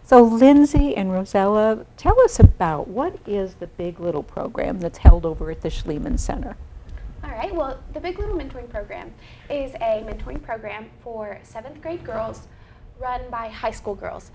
So Lindsay and Rosella, tell us about what is the Big Little program that's held over at the Schliemann Center? All right, well, the Big Little Mentoring Program is a mentoring program for 7th grade girls run by high school girls.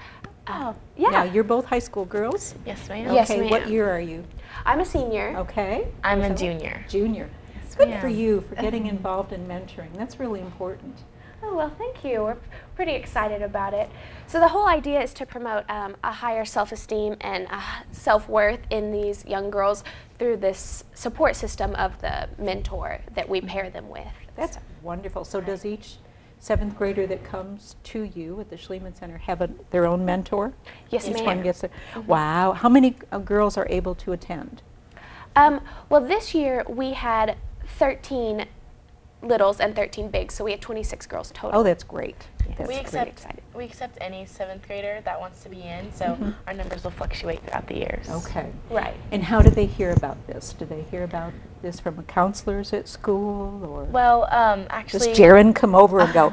Yeah. Now, you're both high school girls? Yes, ma'am. Okay, Yes, ma'am. what year are you? I'm a senior. Okay. I'm a Rosella? junior. Junior. Yes, Good ma'am. for you for getting involved in mentoring. That's really important. Oh, well, thank you. We're pretty excited about it. So the whole idea is to promote a higher self-esteem and self-worth in these young girls through this support system of the mentor that we pair them with. That's wonderful. So does each 7th grader that comes to you at the Schliemann Center have their own mentor? Yes, Each ma'am. one gets a, wow. How many girls are able to attend? Well, this year we had 13 littles and 13 bigs, so we had 26 girls total. Oh, that's great. That's We great. accept any 7th grader that wants to be in, so our numbers will fluctuate throughout the years. Okay. Right. And how do they hear about this? Do they hear about this from counselors at school, or Well, does actually, Jaron come over and go,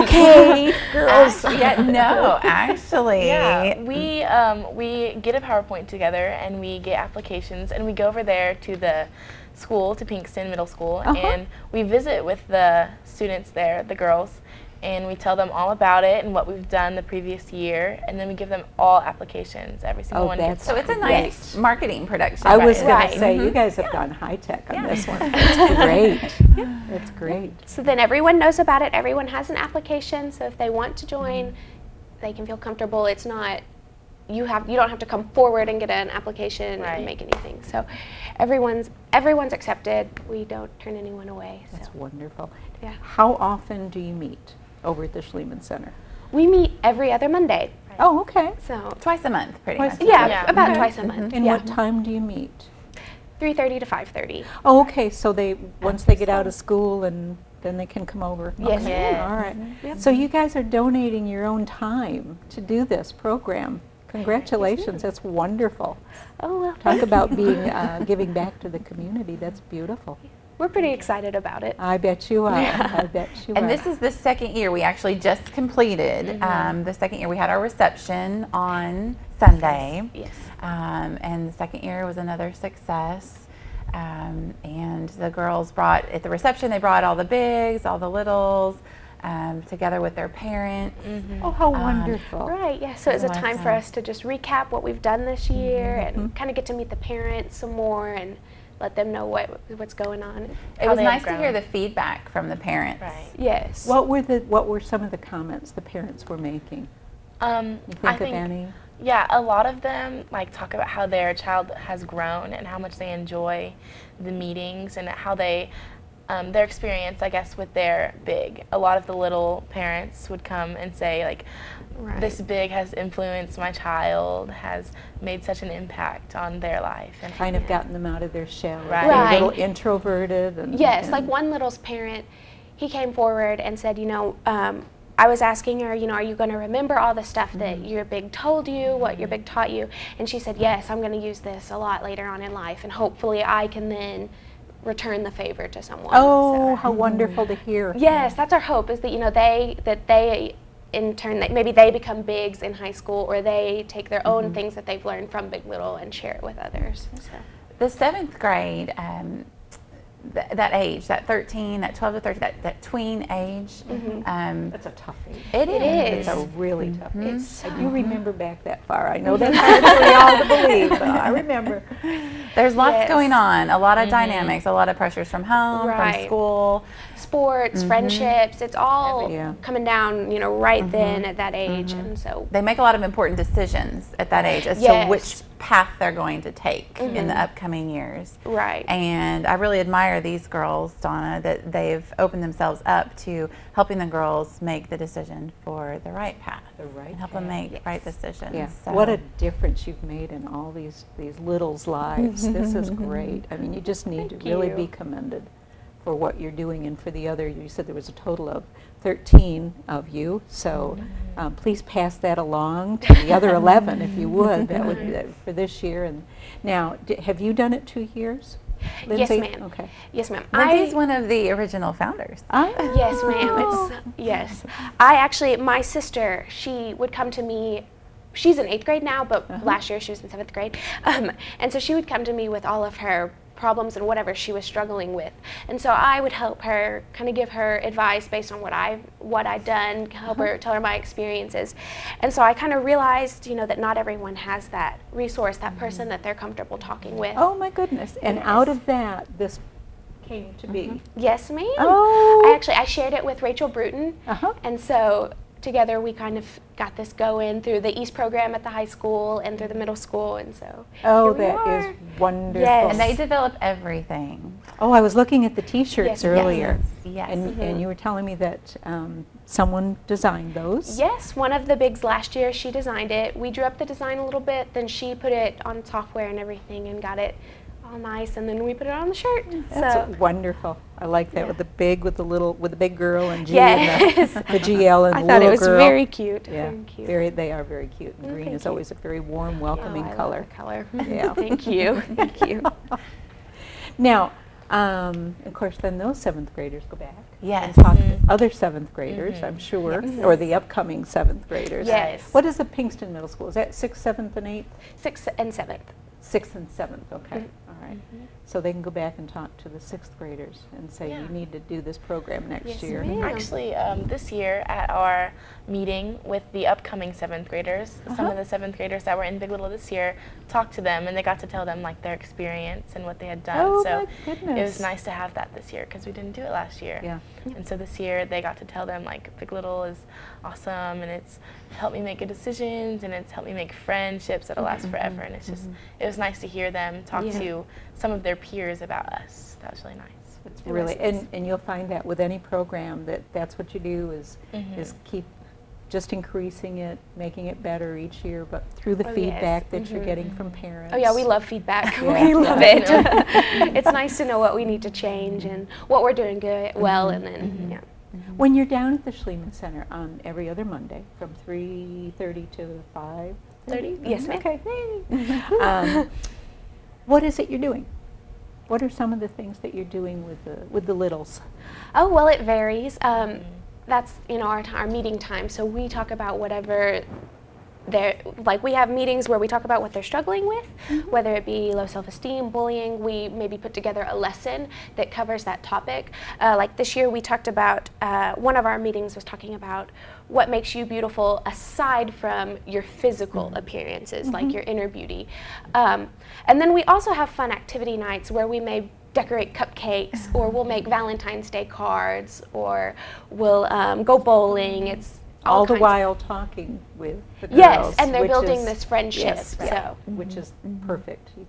okay, girls? Actually. yeah, we get a PowerPoint together and we get applications and we go over there to the school, to Pinkston Middle School, and we visit with the students there, the girls, and we tell them all about it and what we've done the previous year, and then we give them all applications. Every single one gets So it's a one. nice marketing production. I was going Right. to say, you guys have gone high tech on this one. That's great. That's great. So then everyone knows about it. Everyone has an application. So if they want to join, they can feel comfortable. It's not you don't have to come forward and get an application Right. and make anything. So everyone's accepted. We don't turn anyone away. So That's wonderful. yeah, How often do you meet over at the Schliemann Center? we meet every other Monday. Oh, okay. So Twice a month, pretty Twice much. a yeah, Yeah. about Okay. twice a month. And yeah, what time do you meet? 3:30 to 5:30. Oh, okay. So once they get out of school, and then they can come over. Yes, Okay. ma'am. All right. So you guys are donating your own time to do this program. Congratulations. That's wonderful. Oh well, Talk about being giving back to the community. That's beautiful. we're pretty excited about it. I bet you are. I bet you are. And this is the second year. We actually just completed the second year. We had our reception on Sunday. Yes. And the second year was another success. And the girls brought, at the reception, they brought all the bigs, all the littles, together with their parents. Oh, how wonderful. Right, yeah. So it's a That's time for awesome. us to just recap what we've done this year and kind of get to meet the parents some more and let them know what's going on. It How was they have nice to hear grown. the feedback from the parents. Right. Yes. What were some of the comments the parents were making? You think I of think, any? yeah, a lot of them talk about how their child has grown and how much they enjoy the meetings and how they, their experience, I guess, with their big. A lot of the little parents would come and say, this big has influenced my child, has made such an impact on their life. And Kind of gotten them out of their shell. Right. They're Right. a little introverted. And, Yes, and like one little's parent, he came forward and said, I was asking her, are you going to remember all the stuff that your big told you, what your big taught you? And she said, yes, I'm going to use this a lot later on in life, and hopefully I can then return the favor to someone. Oh, So- how wonderful to hear. yes, that's our hope, is that they in turn, maybe they become bigs in high school, or they take their own things that they've learned from Big Little and share it with others. So. The 7th grade, that age, that 13, that 12 to 13, that tween age, That's a tough age. it is. is. It's a really tough age. It's I do remember back that far. I know that's hard for y'all to believe, but I remember. There's lots Yes. going on, a lot of dynamics, a lot of pressures from home, Right. from school. sports, friendships, it's all Yeah. coming down, right then at that age. And so, They make a lot of important decisions at that age as Yes. to which path they're going to take in the upcoming years. right. And I really admire these girls, Donna, that they've opened themselves up to helping the girls make the decision for the right path. The right and help them path. make right decisions. Yeah. So- What a difference you've made in all these littles' lives. This is great. I mean, you just need Thank to really you. be commended for what you're doing, and for the other. You said there was a total of 13 of you, so please pass that along to the other 11 if you would. That would be for this year. And now, have you done it 2 years, Lindsay? Yes, ma'am. Okay. Yes, ma'am. Lindsay's one of the original founders. Yes, ma'am. It's yes. I actually, my sister, she would come to me she's in 8th grade now, but last year she was in 7th grade. And so she would come to me with all of her problems and whatever she was struggling with. And so I would help her, kind of give her advice based on what I'd done, help her, tell her my experiences. And so I kind of realized, you know, that not everyone has that resource, that person that they're comfortable talking with. Oh my goodness. And out of that, this came to be. Yes, ma'am. Oh. I shared it with Rachel Bruton. Uh-huh. And so together we kind of got this going through the East program at the high school and through the middle school, and so Oh, here we that are. is wonderful. Yes. And they develop everything. Oh, I was looking at the T-shirts Yes, earlier. Yes. And you were telling me that someone designed those. Yes, one of the bigs last year, she designed it. We drew up the design a little bit, then she put it on software and everything and got it all nice, and then we put it on the shirt. That's So wonderful. I like that Yeah. with the big, with the big girl and G Yes. and the GL and I the thought little it was girl. very cute. Yeah, Very cute. they are very cute. And Oh, green thank is you. always a very warm, welcoming Oh, I love color. the color. Yeah. Thank you. Thank you. Now, of course, then those 7th graders go back. Yes. And talk to other 7th graders, I'm sure, Yes. or the upcoming 7th graders. Yes. What is the Pinkston Middle School? Is that 6th, 7th, and 8th? 6th and 7th. 6th and 7th, okay. All right. So they can go back and talk to the 6th graders and say, Yeah. you need to do this program next Yes, year. ma'am. Actually, this year at our meeting with the upcoming 7th graders, some of the 7th graders that were in Big Little this year talked to them, and they got to tell them like their experience and what they had done. Oh, so my goodness. it was nice to have that this year because we didn't do it last year. Yeah. And so this year they got to tell them like Big Little is awesome, and it's helped me make good decisions, and it's helped me make friendships that'll last forever. And it's just, it was nice to hear them talk Yeah. to some of their peers about us. That was really nice. It's It really, was nice. and you'll find that with any program that's what you do is keep just increasing it, making it better each year, but through the Oh, yes. feedback that you're getting from parents. Oh yeah, we love feedback. Yeah. We love Yeah. it. It's nice to know what we need to change and what we're doing good, well, and then yeah. When you're down at the Schliemann Center on every other Monday from 3:30 to 5:30? Yes, ma'am. Okay. Hey. What is it you're doing? What are some of the things that you're doing with the littles? Oh well, it varies. That's our meeting time. So we talk about whatever we have meetings where we talk about what they're struggling with, whether it be low self-esteem, bullying. We maybe put together a lesson that covers that topic. Like this year we talked about, one of our meetings was talking about what makes you beautiful aside from your physical appearances, like your inner beauty. And then we also have fun activity nights where we may decorate cupcakes, or we'll make Valentine's Day cards, or we'll go bowling. It's All the kinds of- while talking with the girls. Yes, and they're which building is- this friendship. Yes, So which is perfect. You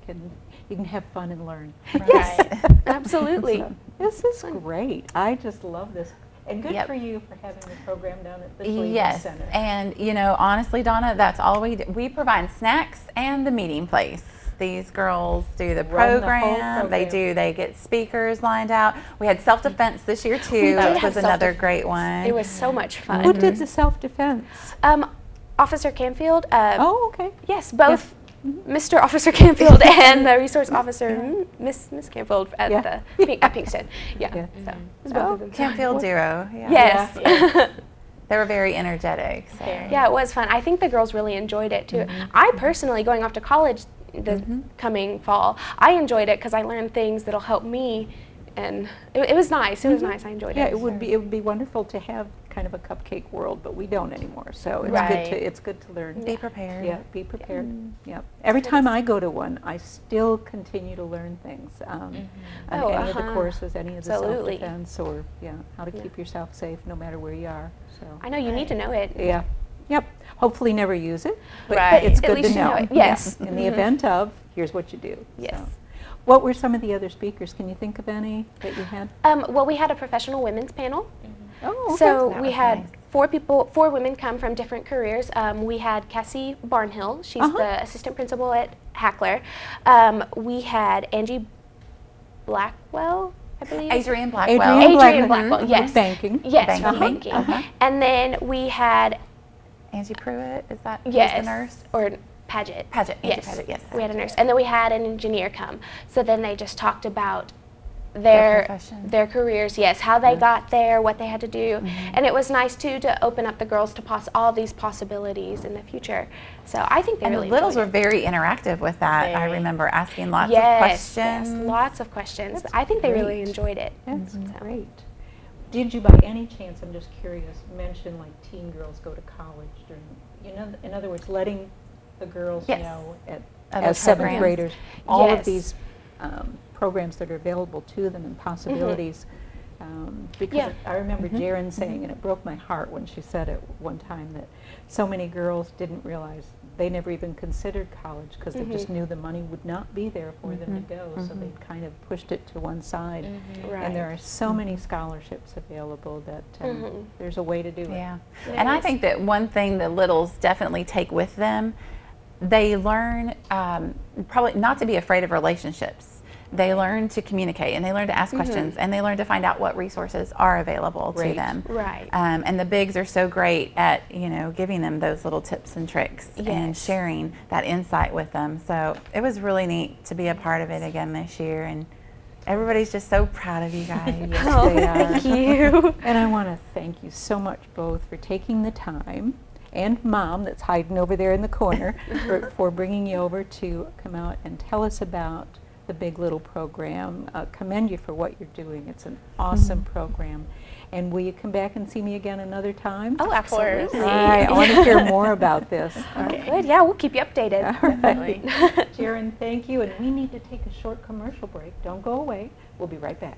can have fun and learn. Right. absolutely. So, this is great. I just love this. And good Yep. for you for having the program down at the Schliemann Yes, Center. and honestly, Donna, that's all we do. We provide snacks and the meeting place. These girls do the Run the whole program. They program. They get speakers lined out. We had self-defense this year too, did which have was another self-defense. great one. It was so much fun. Who did the self-defense? Officer Canfield. Oh, okay. Yes, both Mr. Officer Canfield and the resource officer, Miss Canfield at Yeah. at Pinkston. Yeah. Yeah. So it was both of them. Canfield duo. Yeah. Yes. They were very energetic. So. Yeah, it was fun. I think the girls really enjoyed it too. I personally, going off to college the coming fall, I enjoyed it because I learned things that'll help me, and it was nice. It was nice. I enjoyed Yeah, it. it would be wonderful to have kind of a cupcake world, but we don't anymore. So it's Right. good to learn. Be prepared. Yeah, be prepared. Yeah. Every time I go to one, I still continue to learn things on Oh, any of the uh-huh. courses, any of the Absolutely. self-defense, or how to keep yourself safe no matter where you are. So I know you need to know it. yeah, yep. Hopefully, never use it, but Right. it's At good least to you know know. it. Yes. In the event of, here's what you do. Yes. So. What were some of the other speakers? Can you think of any that you had? Well, we had a professional women's panel. Oh, okay. So That we was had nice. four women come from different careers. We had Cassie Barnhill. She's the assistant principal at Hackler. We had Angie Blackwell, I believe. Adrian Blackwell. Adrian Blackwell, yes. Banking. Yes, Banking. for banking. Uh-huh. And then we had, Angie Pruitt, is that who's yes, the nurse? or Paget. Paget, Angie Yes. Paget, yes. We had a nurse. And then we had an engineer come. So then they just talked about their profession. their careers, yes, how they got there, what they had to do. And it was nice too to open up the girls to all these possibilities in the future. So I think they And really the littles were enjoyed it. very interactive with that. I Very. remember asking lots of Yes, questions. yes, lots of questions. That's I think they really great. enjoyed it. That's So. great. Did you, by any chance, I'm just curious, mention like teen girls go to college during, you know, in other words, letting the girls Yes. know Other as seventh programs. graders, all Yes. of these programs that are available to them and possibilities. Because Yeah. I remember Jaren saying, and it broke my heart when she said it one time, that so many girls didn't realize they never even considered college because they just knew the money would not be there for them to go, so they kind of pushed it to one side. Right. And there are so many scholarships available that there's a way to do it. Yeah. There And I is. think that one thing the littles definitely take with them, they learn probably not to be afraid of relationships. They learn to communicate, and they learn to ask questions, and they learn to find out what resources are available to Right. them. Right. And the bigs are so great at, you know, giving them those little tips and tricks and Yes. sharing that insight with them. So it was really neat to be a part of it again this year, and everybody's just so proud of you guys. Yes, Oh, they are. thank you. And I want to thank you so much both for taking the time, and Mom that's hiding over there in the corner, for bringing you over to come out and tell us about the Big Little program. Commend you for what you're doing. It's an awesome program. And will you come back and see me again another time? Oh, course. absolutely. All right, I want to hear more about this. All right. Good. Yeah, we'll keep you updated. All right. Definitely. Jaren, thank you. And we need to take a short commercial break. Don't go away. We'll be right back.